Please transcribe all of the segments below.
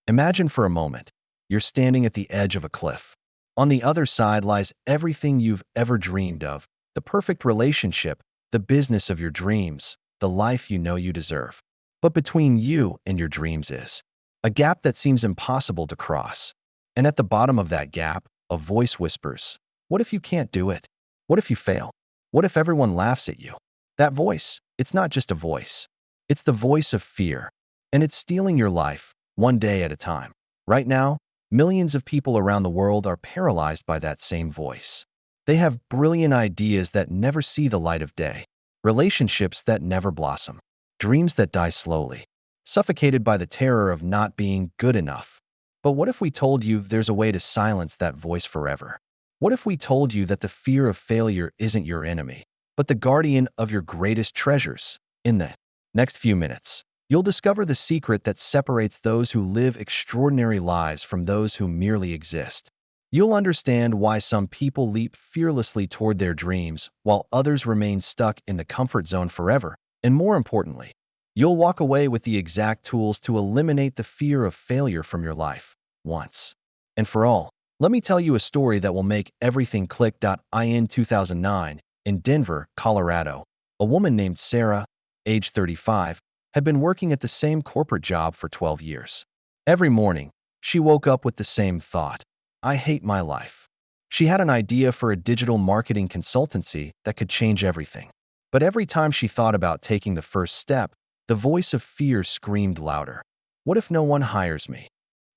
Imagine for a moment, you're standing at the edge of a cliff. On the other side lies everything you've ever dreamed of, the perfect relationship, the business of your dreams, the life you know you deserve. But between you and your dreams is a gap that seems impossible to cross. And at the bottom of that gap, a voice whispers, "What if you can't do it? What if you fail? What if everyone laughs at you?" That voice, it's not just a voice. It's the voice of fear, and it's stealing your life, one day at a time. Right now, millions of people around the world are paralyzed by that same voice. They have brilliant ideas that never see the light of day, relationships that never blossom, dreams that die slowly, suffocated by the terror of not being good enough. But what if we told you there's a way to silence that voice forever? What if we told you that the fear of failure isn't your enemy, but the guardian of your greatest treasures? In the next few minutes, you'll discover the secret that separates those who live extraordinary lives from those who merely exist. You'll understand why some people leap fearlessly toward their dreams while others remain stuck in the comfort zone forever. And more importantly, you'll walk away with the exact tools to eliminate the fear of failure from your life, once and for all. Let me tell you a story that will make everything click. In 2009, in Denver, Colorado, a woman named Sarah, age 35, had been working at the same corporate job for 12 years. Every morning, she woke up with the same thought: "I hate my life." She had an idea for a digital marketing consultancy that could change everything. But every time she thought about taking the first step, the voice of fear screamed louder. "What if no one hires me?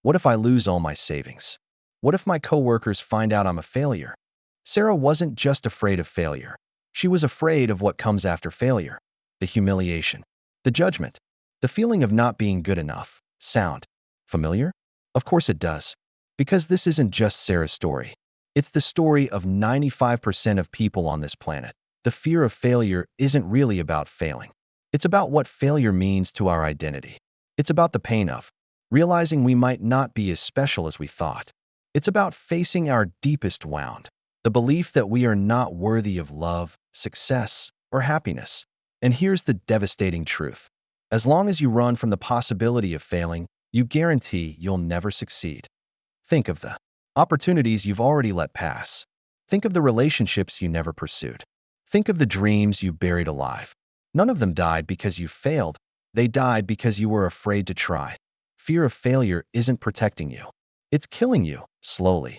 What if I lose all my savings? What if my coworkers find out I'm a failure?" Sarah wasn't just afraid of failure. She was afraid of what comes after failure: the humiliation, the judgment, the feeling of not being good enough. Sound familiar? Of course it does. Because this isn't just Sarah's story. It's the story of 95% of people on this planet. The fear of failure isn't really about failing. It's about what failure means to our identity. It's about the pain of realizing we might not be as special as we thought. It's about facing our deepest wound, the belief that we are not worthy of love, success, or happiness. And here's the devastating truth: as long as you run from the possibility of failing, you guarantee you'll never succeed. Think of the opportunities you've already let pass. Think of the relationships you never pursued. Think of the dreams you buried alive. None of them died because you failed. They died because you were afraid to try. Fear of failure isn't protecting you. It's killing you, slowly.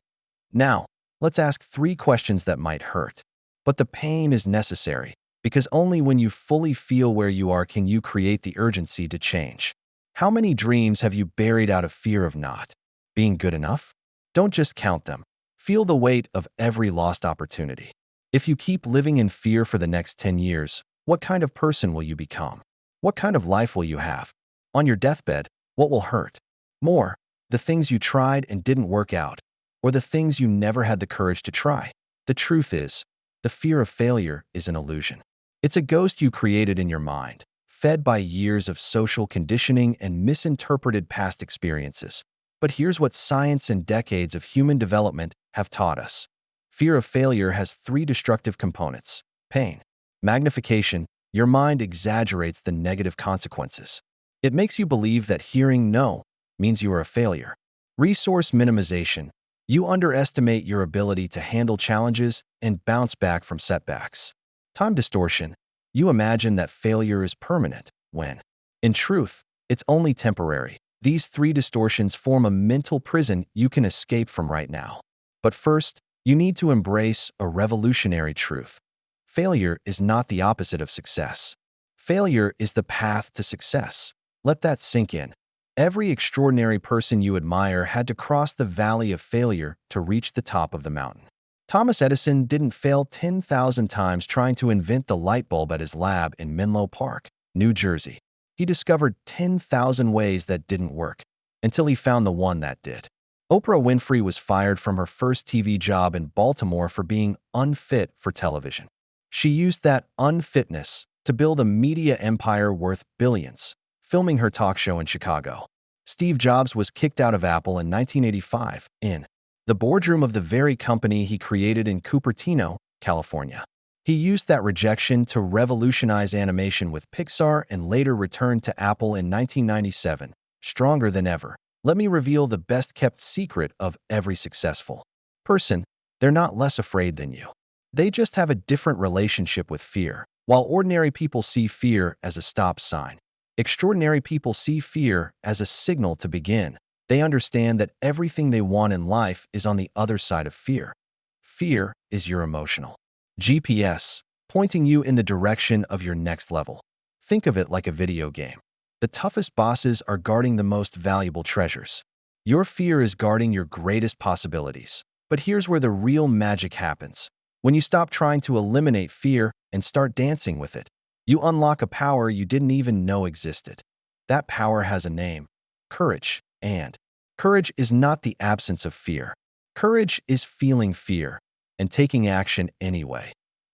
Now, let's ask 3 questions that might hurt. But the pain is necessary, because only when you fully feel where you are can you create the urgency to change. How many dreams have you buried out of fear of not being good enough? Don't just count them. Feel the weight of every lost opportunity. If you keep living in fear for the next 10 years, what kind of person will you become? What kind of life will you have? On your deathbed, what will hurt more? The things you tried and didn't work out, or the things you never had the courage to try? The truth is, the fear of failure is an illusion. It's a ghost you created in your mind, fed by years of social conditioning and misinterpreted past experiences. But here's what science and decades of human development have taught us. Fear of failure has 3 destructive components: pain, magnification. Your mind exaggerates the negative consequences. It makes you believe that hearing no means you are a failure. Resource minimization. You underestimate your ability to handle challenges and bounce back from setbacks. Time distortion. You imagine that failure is permanent, when, in truth, it's only temporary. These 3 distortions form a mental prison you can escape from right now. But first, you need to embrace a revolutionary truth. Failure is not the opposite of success. Failure is the path to success. Let that sink in. Every extraordinary person you admire had to cross the valley of failure to reach the top of the mountain. Thomas Edison didn't fail 10,000 times trying to invent the light bulb at his lab in Menlo Park, New Jersey. He discovered 10,000 ways that didn't work, until he found the one that did. Oprah Winfrey was fired from her first TV job in Baltimore for being unfit for television. She used that unfitness to build a media empire worth billions, filming her talk show in Chicago. Steve Jobs was kicked out of Apple in 1985, in the boardroom of the very company he created in Cupertino, California. He used that rejection to revolutionize animation with Pixar and later returned to Apple in 1997, stronger than ever. Let me reveal the best-kept secret of every successful person. They're not less afraid than you. They just have a different relationship with fear. While ordinary people see fear as a stop sign, extraordinary people see fear as a signal to begin. They understand that everything they want in life is on the other side of fear. Fear is your emotional GPS, pointing you in the direction of your next level. Think of it like a video game. The toughest bosses are guarding the most valuable treasures. Your fear is guarding your greatest possibilities. But here's where the real magic happens. When you stop trying to eliminate fear and start dancing with it, you unlock a power you didn't even know existed. That power has a name: courage. And courage is not the absence of fear. Courage is feeling fear and taking action anyway.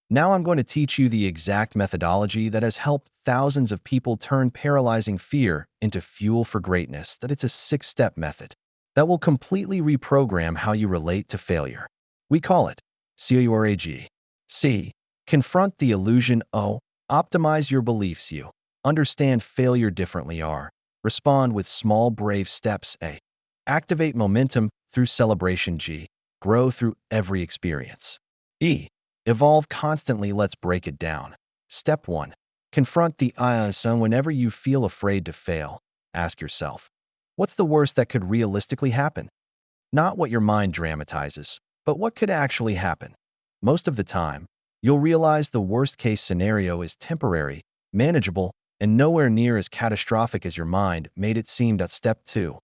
Now I'm going to teach you the exact methodology that has helped thousands of people turn paralyzing fear into fuel for greatness. That it's a 6-step method that will completely reprogram how you relate to failure. We call it COURAGE. C. Confront the illusion. O. Optimize your beliefs. U. Understand failure differently. R. Respond with small, brave steps. A. Activate momentum through celebration. G. Grow through every experience. E. Evolve constantly. Let's break it down. Step 1. Confront the unknown. Whenever you feel afraid to fail, ask yourself, what's the worst that could realistically happen? Not what your mind dramatizes, but what could actually happen. Most of the time, you'll realize the worst-case scenario is temporary, manageable, and nowhere near as catastrophic as your mind made it seem. Step 2.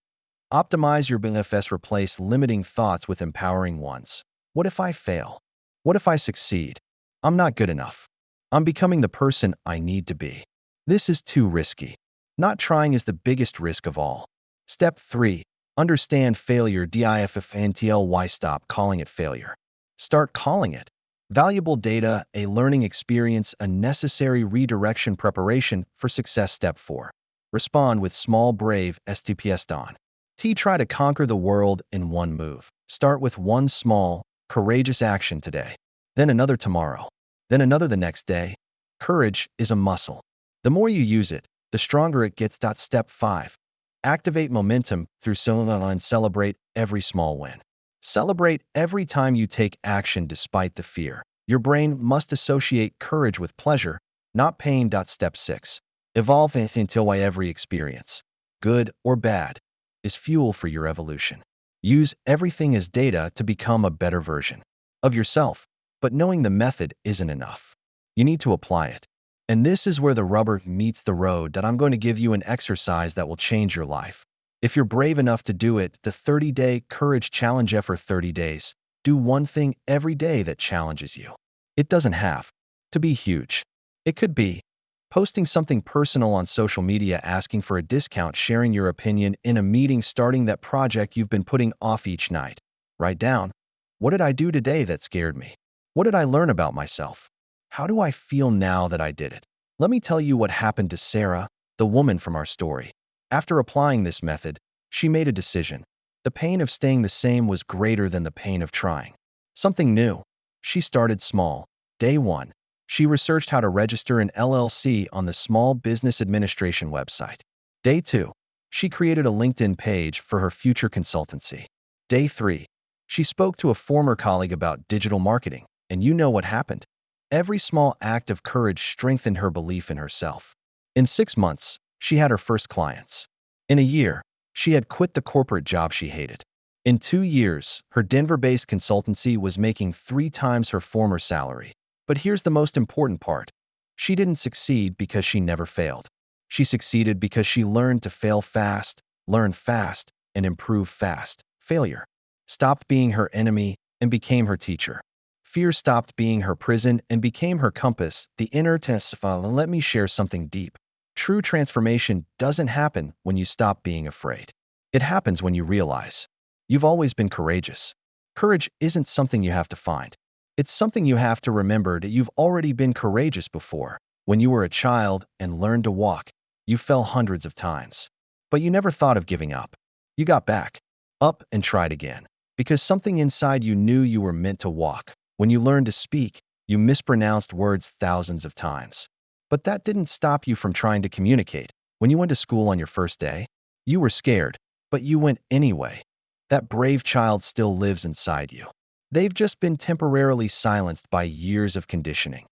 Optimize your beliefs. Replace limiting thoughts with empowering ones. What if I fail? What if I succeed? I'm not good enough. I'm becoming the person I need to be. This is too risky. Not trying is the biggest risk of all. Step 3. Understand failure. DIFFNTLY. Stop calling it failure. Start calling it valuable data, a learning experience, a necessary redirection. Preparation for success. Step 4. Respond with small, brave STPs. Don. T. Try to conquer the world in one move. Start with one small, courageous action today, then another tomorrow, then another the next day. Courage is a muscle. The more you use it, the stronger it gets. Step 5. Activate momentum through and celebrate every small win. Celebrate every time you take action despite the fear. Your brain must associate courage with pleasure, not pain. Step 6. Evolve until every experience, good or bad, is fuel for your evolution. Use everything as data to become a better version of yourself, but knowing the method isn't enough. You need to apply it. And this is where the rubber meets the road. I'm going to give you an exercise that will change your life. If you're brave enough to do it, the 30-day Courage Challenge. For 30 days, do one thing every day that challenges you. It doesn't have to be huge. It could be posting something personal on social media, asking for a discount, sharing your opinion in a meeting, starting that project you've been putting off each night. Write down, what did I do today that scared me? What did I learn about myself? How do I feel now that I did it? Let me tell you what happened to Sarah, the woman from our story. After applying this method, she made a decision. The pain of staying the same was greater than the pain of trying something new. She started small. Day 1. She researched how to register an LLC on the Small Business Administration website. Day 2. She created a LinkedIn page for her future consultancy. Day 3. She spoke to a former colleague about digital marketing. And you know what happened? Every small act of courage strengthened her belief in herself. In 6 months, she had her first clients. In a year, she had quit the corporate job she hated. In 2 years, her Denver-based consultancy was making 3 times her former salary. But here's the most important part. She didn't succeed because she never failed. She succeeded because she learned to fail fast, learn fast, and improve fast. Failure stopped being her enemy and became her teacher. Fear stopped being her prison and became her compass, the inner test. Let me share something deep. True transformation doesn't happen when you stop being afraid. It happens when you realize you've always been courageous. Courage isn't something you have to find. It's something you have to remember that you've already been courageous before. When you were a child and learned to walk, you fell hundreds of times. But you never thought of giving up. You got back up and tried again. Because something inside you knew you were meant to walk. When you learned to speak, you mispronounced words thousands of times. But that didn't stop you from trying to communicate. When you went to school on your first day, you were scared, but you went anyway. That brave child still lives inside you. They've just been temporarily silenced by years of conditioning,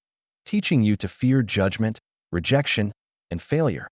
teaching you to fear judgment, rejection, and failure.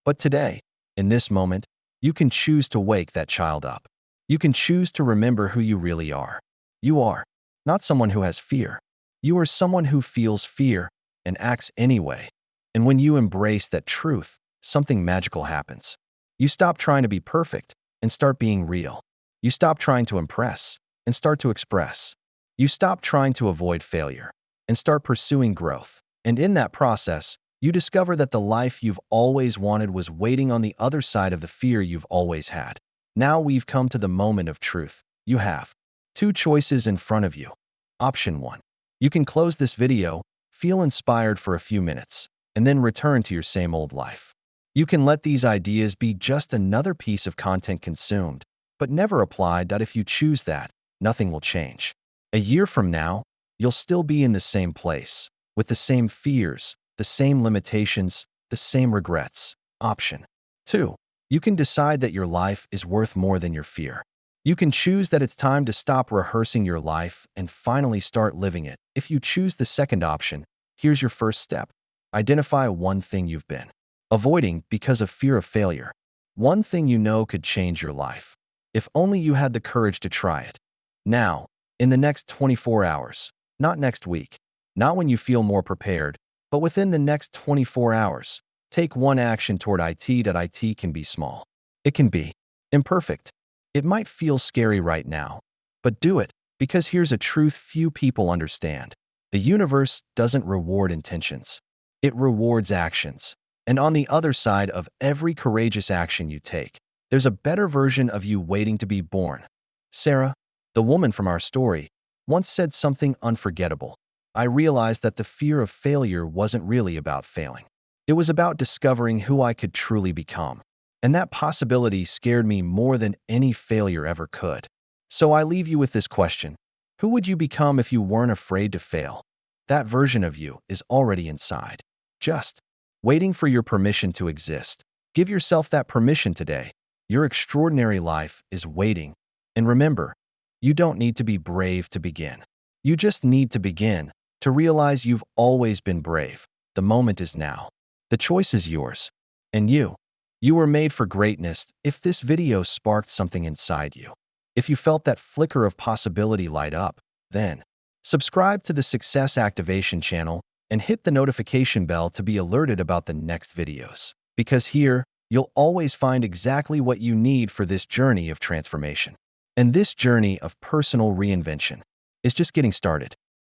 But today, in this moment, you can choose to wake that child up. You can choose to remember who you really are. You are not someone who has fear. You are someone who feels fear and acts anyway. And when you embrace that truth, something magical happens. You stop trying to be perfect and start being real. You stop trying to impress and start to express. You stop trying to avoid failure and start pursuing growth. And in that process, you discover that the life you've always wanted was waiting on the other side of the fear you've always had. Now we've come to the moment of truth. You have two choices in front of you. Option 1. You can close this video, feel inspired for a few minutes, and then return to your same old life. You can let these ideas be just another piece of content consumed, but never applied. If you choose that, nothing will change. A year from now, you'll still be in the same place, with the same fears, the same limitations, the same regrets. Option 2. You can decide that your life is worth more than your fear. You can choose that it's time to stop rehearsing your life and finally start living it. If you choose the second option, here's your first step. Identify one thing you've been avoiding because of fear of failure. One thing you know could change your life. If only you had the courage to try it. Now, in the next 24 hours, not next week, not when you feel more prepared, but within the next 24 hours, take one action toward it. It can be small. It can be imperfect. It might feel scary right now, but do it, because here's a truth few people understand. The universe doesn't reward intentions. It rewards actions. And on the other side of every courageous action you take, there's a better version of you waiting to be born. Sarah, the woman from our story, once said something unforgettable. I realized that the fear of failure wasn't really about failing. It was about discovering who I could truly become. And that possibility scared me more than any failure ever could. So I leave you with this question. Who would you become if you weren't afraid to fail? That version of you is already inside, just waiting for your permission to exist. Give yourself that permission today. Your extraordinary life is waiting. And remember, you don't need to be brave to begin. You just need to begin to realize you've always been brave. The moment is now. The choice is yours. And you were made for greatness. If this video sparked something inside you, if you felt that flicker of possibility light up, then subscribe to the Success Activation channel and hit the notification bell to be alerted about the next videos. Because here, you'll always find exactly what you need for this journey of transformation. And this journey of personal reinvention is just getting started.